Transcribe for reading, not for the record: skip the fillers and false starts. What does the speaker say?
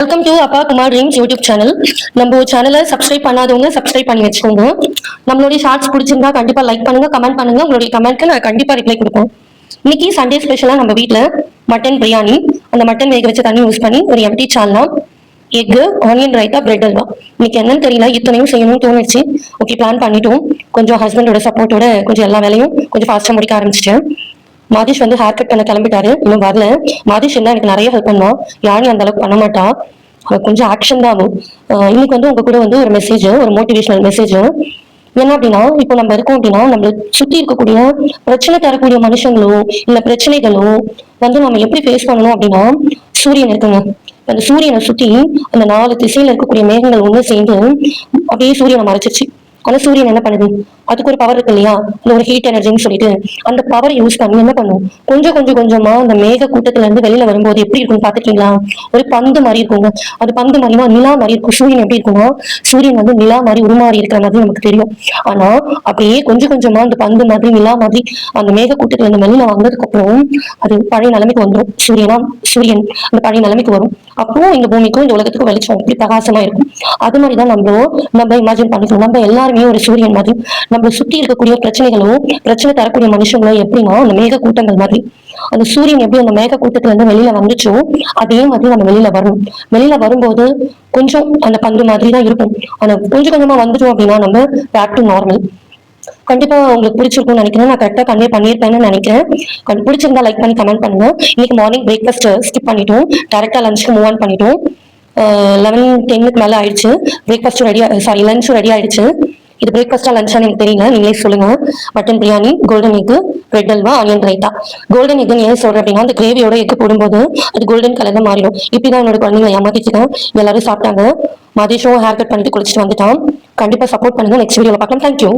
Welcome to அப்பா Kumar dreams YouTube channel. நம்ம சேனலை சப்ஸ்கிரைப் பண்ணாதவங்க சப்ஸ்கிரைப் பண்ணி வச்சுக்கோங்க. நம்மளுடைய ஷார்ட்ஸ் பிடிச்சிருந்தா கண்டிப்பா லைக் பண்ணுங்க, கமெண்ட் பண்ணுங்க. உங்களுடைய கமெண்ட்க்கு நான் கண்டிப்பா ரிப்ளை கொடுப்பேன். இன்னைக்கு சண்டே ஸ்பெஷலா நம்ம வீட்டில் மட்டன் பிரியாணி. அந்த மட்டன் வேக வச்ச தண்ணி யூஸ் பண்ணி ஒரு empty salna, egg, onion raita, bread halwa. இன்னைக்கு என்னன்னு தெரியல, இத்தனையும் செய்யணும்னு தோணுச்சு. ஓகே, பிளான் பண்ணிட்டோம். கொஞ்சம் ஹஸ்பண்டோட சப்போர்ட்டோட கொஞ்சம் எல்லா வேலையும் கொஞ்சம் ஃபாஸ்டா முடிக்க ஆரம்பிச்சிட்டேன். மாதேஷ் வந்து ஹேர் கட் பண்ண கிளம்பிட்டாரு, இன்னும் வரல. மாதேஷ் என்ன எனக்கு நிறைய ஹெல்ப் பண்ணுவான். யாரும் அந்த அளவுக்கு பண்ண மாட்டா, கொஞ்சம் ஆக்ஷன் தான் ஆகும். இன்னைக்கு வந்து உங்க கூட வந்து ஒரு மெசேஜ், ஒரு மோட்டிவேஷனல் மெசேஜ். என்ன அப்படின்னா, இப்போ நம்ம இருக்கோம் அப்படின்னா, நம்மள சுத்தி இருக்கக்கூடிய பிரச்சனை தரக்கூடிய மனுஷங்களோ இல்ல பிரச்சனைகளோ வந்து நம்ம எப்படி ஃபேஸ் பண்ணணும் அப்படின்னா, சூரியன் இருக்குங்க. அந்த சூரியனை சுத்தி அந்த 4 திசையில இருக்கக்கூடிய மேகங்கள் ஒண்ணு சேர்ந்து அப்படியே சூரியனை மறைச்சிருச்சு. ஆனா சூரியன் என்ன பண்ணுது, அதுக்கு ஒரு பவர் இருக்கு இல்லையா, அந்த ஒரு ஹீட் எனர்ஜின்னு சொல்லிட்டு அந்த பவர் யூஸ் பண்ணி என்ன பண்ணும், கொஞ்சமா அந்த மேக கூட்டத்துல இருந்து வெளியில வரும்போது எப்படி இருக்கும் பாத்துக்கீங்களா? ஒரு பந்து மாதிரி இருக்குங்க. அது பந்து மாதிரினா நிலா மாதிரி இருக்கும். சூரியன் எப்படி இருக்கும்னா, சூரியன் வந்து நிலா மாதிரி உருமாறி இருக்கிற மாதிரி நமக்கு தெரியும். ஆனா அப்படியே கொஞ்சமா அந்த பந்து மாதிரி நிலா மாதிரி அந்த மேக கூட்டத்துல இருந்து வெளியில வந்ததுக்கு அப்புறம் அது பழைய நிலைமைக்கு வந்துடும். சூரியன் அந்த பழைய நிலைமைக்கு வரும். அப்போ இந்த பூமிக்கும் இந்த உலகத்துக்கும் வெளிச்சம் அப்படி பிரகாசமா இருக்கும். அது மாதிரிதான் நம்ம இமேஜின் பண்ணிக்கணும். நம்ம எல்லாருமே ஒரு சூரியன் மாதிரி. நம்ம சுத்தி இருக்கக்கூடிய பிரச்சனை தரக்கூடிய மனுஷங்களோ எப்படின்னா அந்த மேக கூட்டங்கள் மாதிரி. அந்த சூரியன் எப்படி அந்த மேக கூட்டத்துல இருந்து வெளியில வந்துச்சோ அதே மாதிரி நம்ம வெளியில வரணும். வெளியில வரும்போது கொஞ்சம் அந்த பந்து மாதிரி தான் இருக்கும். ஆனா கொஞ்சமா வந்துட்டோம் அப்படின்னா நம்ம பேக் டு நார்மல். கண்டிப்பா உங்களுக்கு பிடிச்சிருக்கும்னு நினைக்கிறேன். நான் கரெக்டா கன்வே பண்ணியிருப்பேன்னு நினைக்கிறேன். பிடிச்சிருந்தா லைக் பண்ணி கமெண்ட் பண்ணுங்க. இன்னைக்கு மார்னிங் பிரேக்ஃபாஸ்ட் ஸ்கிப் பண்ணிட்டோம், டேரக்டா லஞ்சுக்கு மூவ் ஆன் பண்ணிட்டோம். 11:10 மேல ஆயிடுச்சு. பிரேக்ஃபாஸ்ட் ரெடி, சாரி லஞ்சும் ரெடி ஆயிடுச்சு. இது பிரேக்ஃபாஸ்டா லஞ்சா எனக்கு தெரியல, நீங்களே சொல்லுங்க. Mutton biryani, golden egg, bread halwa, onion raita. Golden egg ஏன் சொல்றேன் அப்படின்னா, அந்த கிரேவியோட எக் போடும்போது அது கோல்டன் கலர்ல மாறிடும். இப்படிதான் என்னோட குழந்தைங்களை ஏமாத்திச்சுக்கேன். எல்லாரும் சாப்பிட்டாங்க. மதியம் ஹேர் கட் பண்ணிட்டு குளிச்சுட்டு வந்துட்டான். கண்டிப்பா சப்போர்ட் பண்ணுங்க. நெக்ஸ்ட் வீடியோல பார்க்கலாம். தேங்க்யூ.